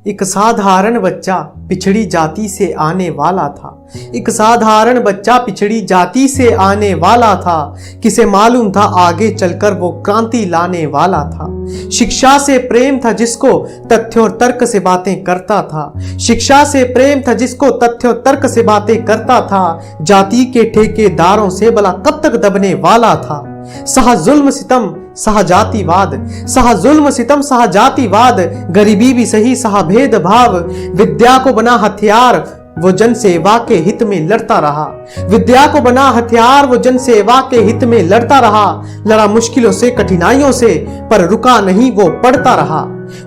एक साधारण बच्चा पिछड़ी जाति से आने वाला था। एक साधारण बच्चा पिछड़ी जाति से आने वाला था। किसे मालूम था आगे चलकर वो क्रांति लाने वाला था। शिक्षा से प्रेम था जिसको तथ्य और तर्क से बातें करता था। शिक्षा से प्रेम था जिसको तथ्य और तर्क से बातें करता था। जाति के ठेकेदारों से भला कब तक दबने वाला था। सहा जुल्म सितम सहा जातिवाद, सहा जुल्म सितम सहा जातिवाद, गरीबी भी सही सहा भेदभाव। विद्या को बना हथियार वो जन सेवा के हित में लड़ता रहा। विद्या को बना हथियार वो जन सेवा के हित में लड़ता रहा। लड़ा मुश्किलों से कठिनाइयों से पर रुका नहीं वो पढ़ता रहा।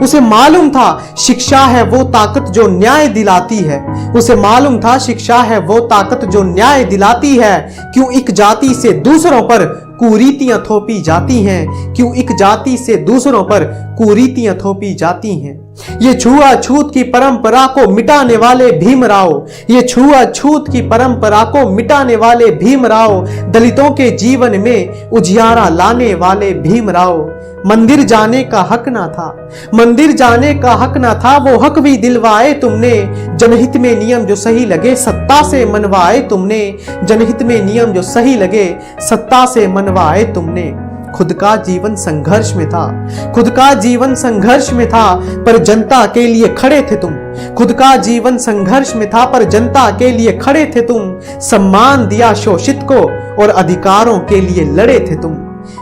उसे मालूम था शिक्षा है वो ताकत जो न्याय दिलाती है। उसे मालूम था शिक्षा है वो ताकत जो न्याय दिलाती है। क्यों एक जाति से दूसरों पर कुरीतियां थोपी जाती हैं। क्यों एक जाति से दूसरों पर कुरीतियां थोपी जाती हैं। ये छुआछूत की परंपरा को मिटाने वाले भीमराव, ये छुआछूत की परंपरा को मिटाने वाले भीमराव, दलितों के जीवन में उजियारा लाने वाले भीमराव। मंदिर जाने का हक ना था, मंदिर जाने का हक ना था, वो हक भी दिलवाए तुमने। जनहित में नियम जो सही लगे सत्ता से मनवाए तुमने। जनहित में नियम जो सही लगे सत्ता से मनवाए तुमने। खुद का जीवन संघर्ष में था, खुद का जीवन संघर्ष में था, पर जनता के लिए खड़े थे तुम। खुद का जीवन संघर्ष में था पर जनता के लिए खड़े थे तुम। सम्मान दिया शोषित को और अधिकारों के लिए लड़े थे तुम।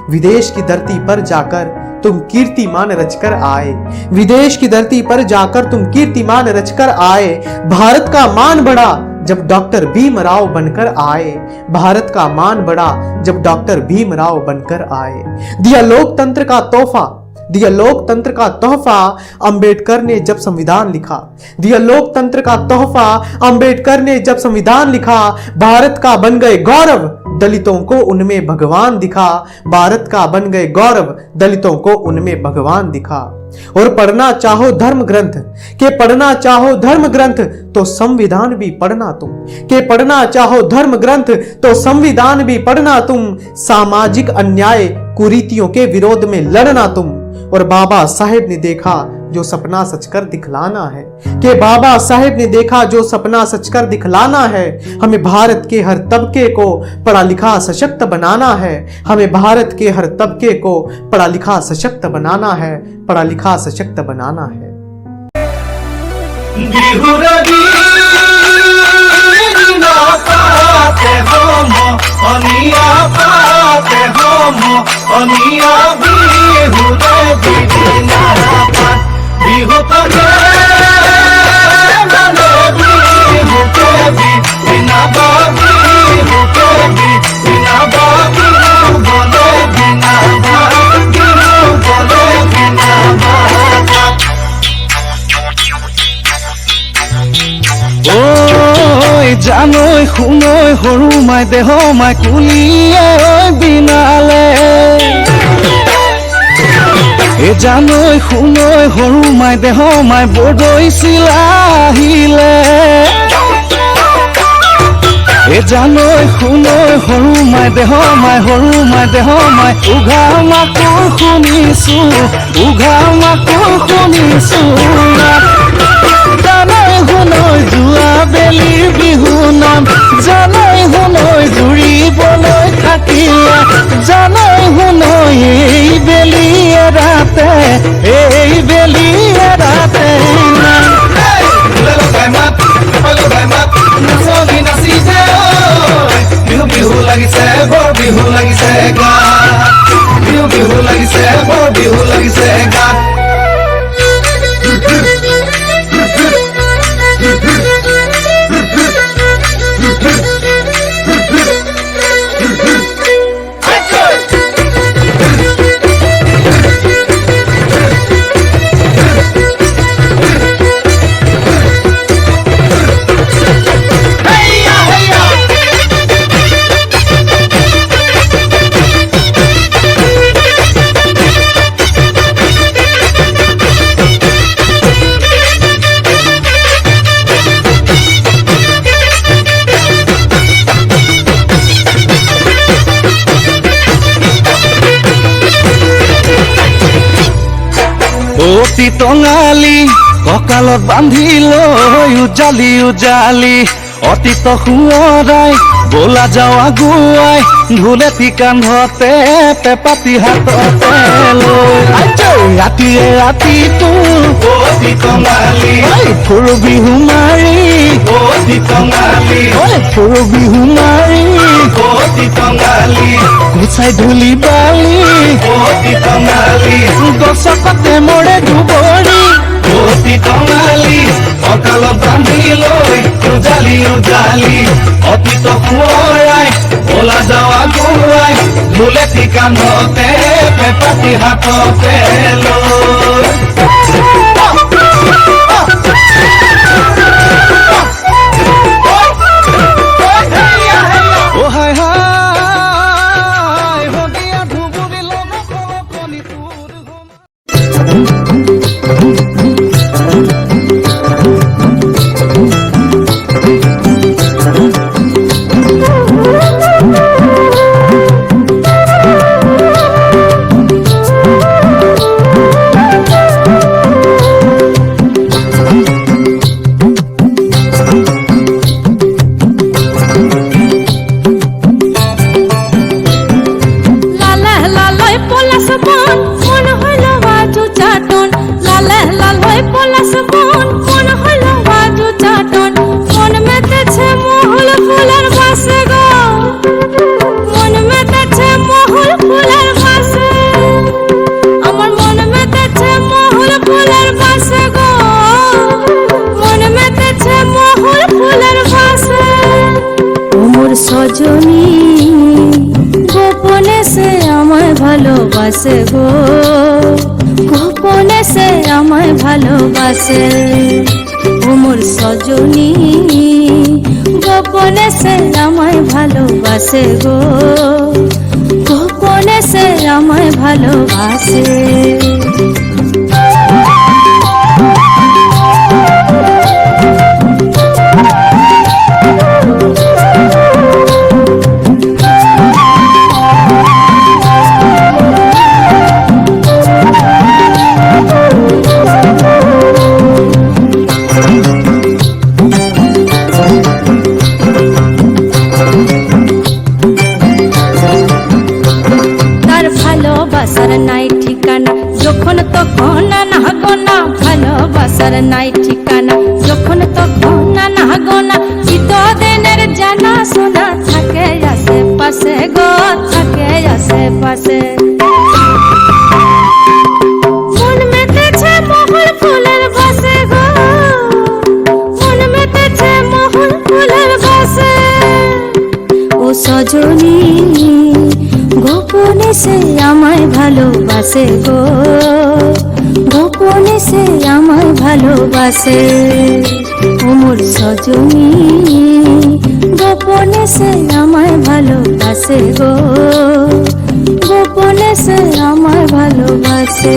विदेश की धरती पर जाकर तुम कीर्तिमान रचकर आए। विदेश की धरती पर जाकर तुम कीर्तिमान रचकर आए। भारत का मान बढ़ा जब डॉक्टर भीमराव बनकर आए। भारत का मान बढ़ा जब डॉक्टर भीमराव बनकर आए। दिया लोकतंत्र का तोहफा, दिया लोकतंत्र का तोहफा अंबेडकर ने जब संविधान लिखा। दिया लोकतंत्र का तोहफा अंबेडकर ने जब संविधान लिखा। भारत का बन गए गौरव दलितों को उनमें भगवान दिखा। भारत का बन गए गौरव दलितों को उनमें भगवान दिखा। और पढ़ना चाहो धर्म ग्रंथ के पढ़ना चाहो धर्म ग्रंथ तो संविधान भी पढ़ना तुम। के पढ़ना चाहो धर्म ग्रंथ तो संविधान भी पढ़ना तुम। सामाजिक अन्याय कुरीतियों के विरोध में लड़ना तुम। और बाबा साहेब ने देखा जो सपना सचकर दिखलाना है। कि बाबा साहेब ने देखा जो सपना सचकर दिखलाना है। हमें भारत के हर तबके को पढ़ा लिखा सशक्त बनाना है। हमें भारत के हर तबके को पढ़ा लिखा सशक्त बनाना है। पढ़ा लिखा सशक्त बनाना है। जानৈ শুনৈ সৰু মাই দেহ মাই কুলিয়াই বিনালে। এ জানৈ শুনৈ সৰু মাই দেহ মাই বৰদৈ চিলাহিলে। এ জানৈ শুনৈ সৰু মাই দেহ মাই সৰু মাই দেহ মাই উঘা মাকৰ শুনিছো, উঘা মাকৰ শুনিছো। জানৈ শুনৈ যোৱা বেলিৰ বিহু নাম, জানৈ শুনৈ জুৰিবলৈ থাকিলে। জানৈ শুনৈ এই বেলি এৰাতে, এই বেলি এৰাতে বিহু বিহু লাগিছে বৰ বিহু লাগিছে গাত। বিহু বিহু লাগিছে বৰ বিহু লাগিছে গাত। অতি টঙালি কঁকালত বান্ধি লৈ উজালি উজালি অতীত সোঁৱৰাই বোলা যাওঁ আগুৱাই ঢোলেটি কান্ধতে পেপাতি হাততে লৈ ৰাতিয়ে ৰাতিটো ফুৰু বিহু মাৰি ফুৰু বিহু মাৰি গুচাই ধূলি বালি গছকতে মৰে দুবৰি কঁকালত বান্ধি লৈ উজালি উজালি অতীত সোঁৱৰাই ওলা যাওঁ আগুৱাই ঢোলেটি কান্ধতে পেপাতি হাততে লৈ সজনী গোপনে সে আমায় ভালোবাসে গো গোপনে সে আমায় ভালোবাসে ও মোর সজনী গোপনে সে আমায় ভালোবাসে গো গোপনে সে আমায় ভালোবাসে নাই ঠিকানা যখন তখন না গোনা চিতদিনের জানা শোনা থাকে আশেপাশে গো থাকে আশেপাশে মন মেতেছে মহুল ফুলের বাসে গো মন মেতেছে মহুল ফুলের বাসে ও সজনী গোপনে সে আমায় ভালোবাসে গো গোপনে সে আমায় ভালোবাসে ও মোর সজনী গোপনে সে আমায় ভালোবাসে গো গোপনে সে আমায় ভালোবাসে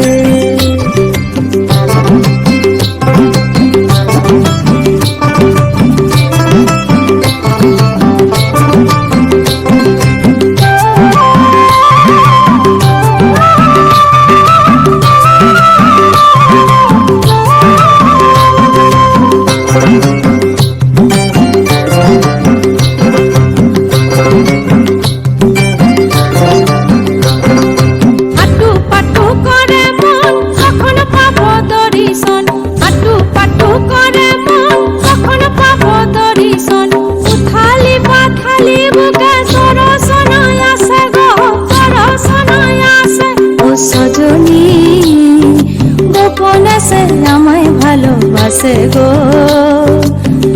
ভালোবাসে গো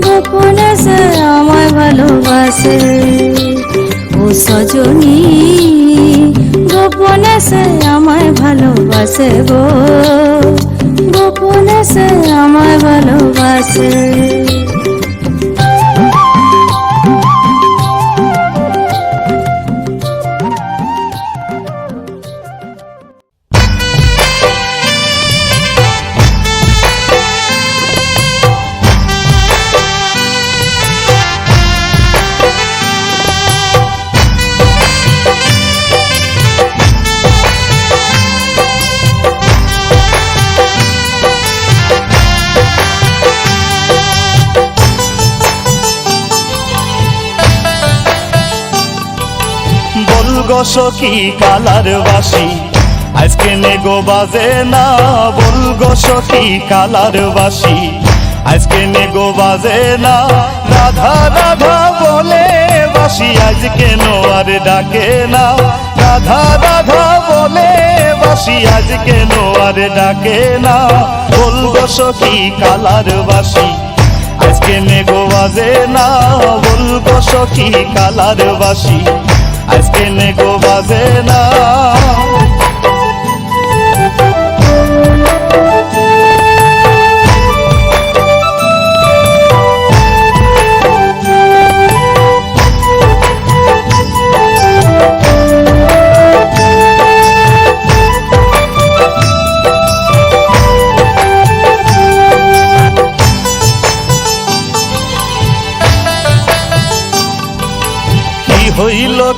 গোপনে সে আমায় ভালোবাসে ও সজনী গোপনে সে আমায় ভালোবাসে গো গোপনে সে আমায় ভালোবাসে গো সখী কালার বাসি আজকে নেগো বাজে না, বল গো সখী কালার বাসি আজকে নেগো বাজে না। রাধা রাধা বলে বাসি আজকে নোয়ার ডাকে না, রাধা রাধা বলে বাসি আজকে নোয়ার ডাকে না। বল গো সখী কালার বাসি আজকে নেগো বাজে না, বল গো সখী কালার বাসি আজকে নেগো বাজে না।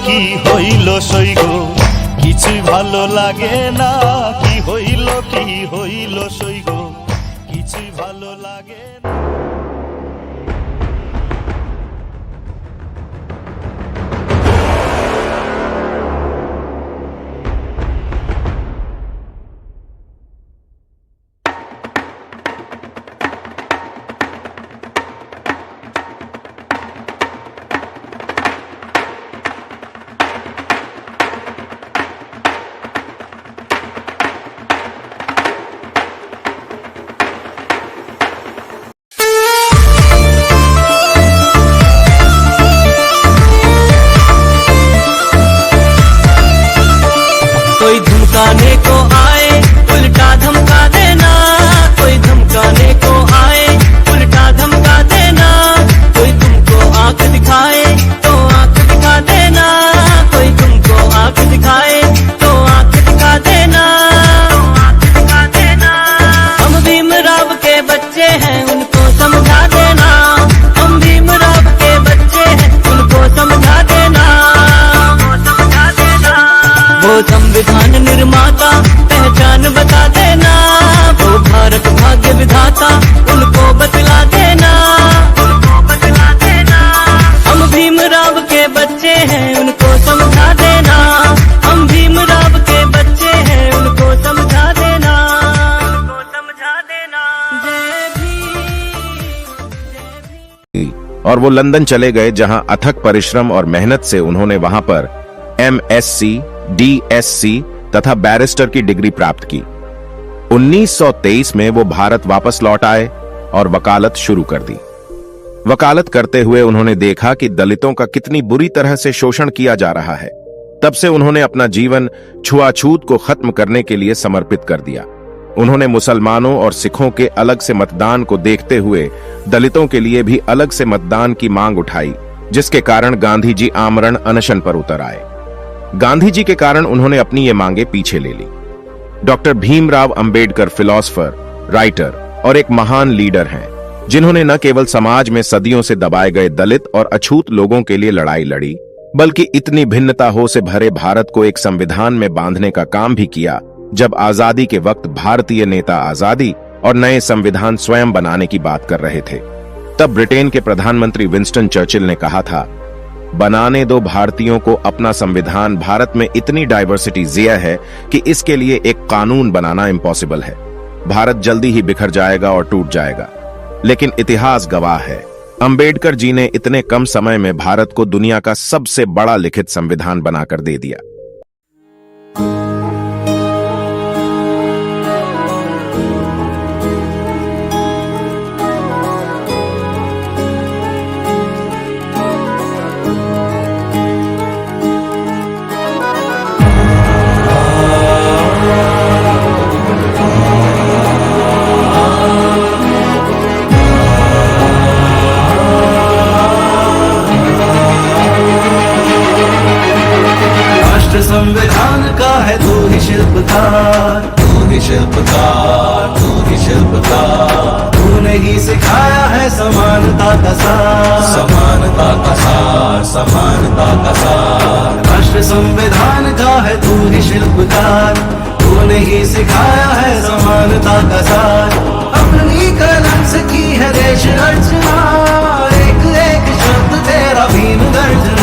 কি হইল সইগো কিছুই ভালো লাগে না, কি হইল সইগো কিছুই ভালো লাগে না। कोई धमकाने को आए उल्टा धमका देना, कोई धमकाने को आए उल्टा धमका देना। कोई तुमको आंख दिखाए तो आंख दिखा देना, कोई तुमको आंख दिखाए तो आंख दिखा देना, आंख दिखा देना। हम भीमराव के बच्चे हैं उनको समझा देना, हम भीमराव के बच्चे हैं उनको समझा देना, समझा देना। वो संविधान निर्माता पहचान बता देना, वो भारत भाग्य विधाता उनको बतला देना, उनको बतला देना। हम भीमराव के बच्चे हैं उनको समझा देना, हम भीमराव के बच्चे हैं उनको समझा देना, उनको समझा देना। जय भीम। और वो लंदन चले गए जहां अथक परिश्रम और मेहनत से उन्होंने वहां पर MSc, DSc तथा बैरिस्टर की डिग्री प्राप्त की। 1923 में वो भारत वापस लौट आए और वकालत शुरू कर दी। वकालत करते हुए उन्होंने देखा कि दलितों का कितनी बुरी तरह से शोषण किया जा रहा है। तब से उन्होंने अपना जीवन छुआछूत को खत्म करने के लिए समर्पित कर दिया। उन्होंने मुसलमानों और सिखों के अलग से मतदान को देखते हुए दलितों के लिए भी अलग से मतदान की मांग उठाई, जिसके कारण गांधी जी आमरण अनशन पर उतर आए। गांधी जी के कारण उन्होंने अपनी ये मांगे पीछे ले ली। Doctor Bhimrao Ambedkar philosopher, writer और एक महान लीडर हैं, जिन्होंने न केवल समाज में सदियों से दबाए गए दलित और अछूत लोगों के लिए लड़ाई लड़ी, बल्कि इतनी भिन्नता हो से भरे भारत को एक संविधान में बांधने का काम भी किया। जब आजादी के वक्त भारतीय नेता आजादी और नए संविधान स्वयं बनाने की बात कर रहे थे, तब ब्रिटेन के प्रधानमंत्री विंस्टन चर्चिल ने कहा था, बनाने दो भारतीयों को अपना संविधान। भारत में इतनी डाइवर्सिटी ज़िया है कि इसके लिए एक कानून बनाना इम्पॉसिबल है। भारत जल्दी ही बिखर जाएगा और टूट जाएगा। लेकिन इतिहास गवाह है, अंबेडकर जी ने इतने कम समय में भारत को दुनिया का सबसे बड़ा लिखित संविधान बनाकर दे दिया। संविधान का है तू ही शिल्पकार, तू ही शिल्पकार, तू ही शिल्पकार। तूने ही सिखाया है समानता का सार, समानता का सार, समानता का सार। राष्ट्र संविधान का है तू ही शिल्पकार, तूने ही सिखाया है समानता का सार। अपनी कलम से की है देश रचना, एक एक शब्द तेरा भीम गर्जना।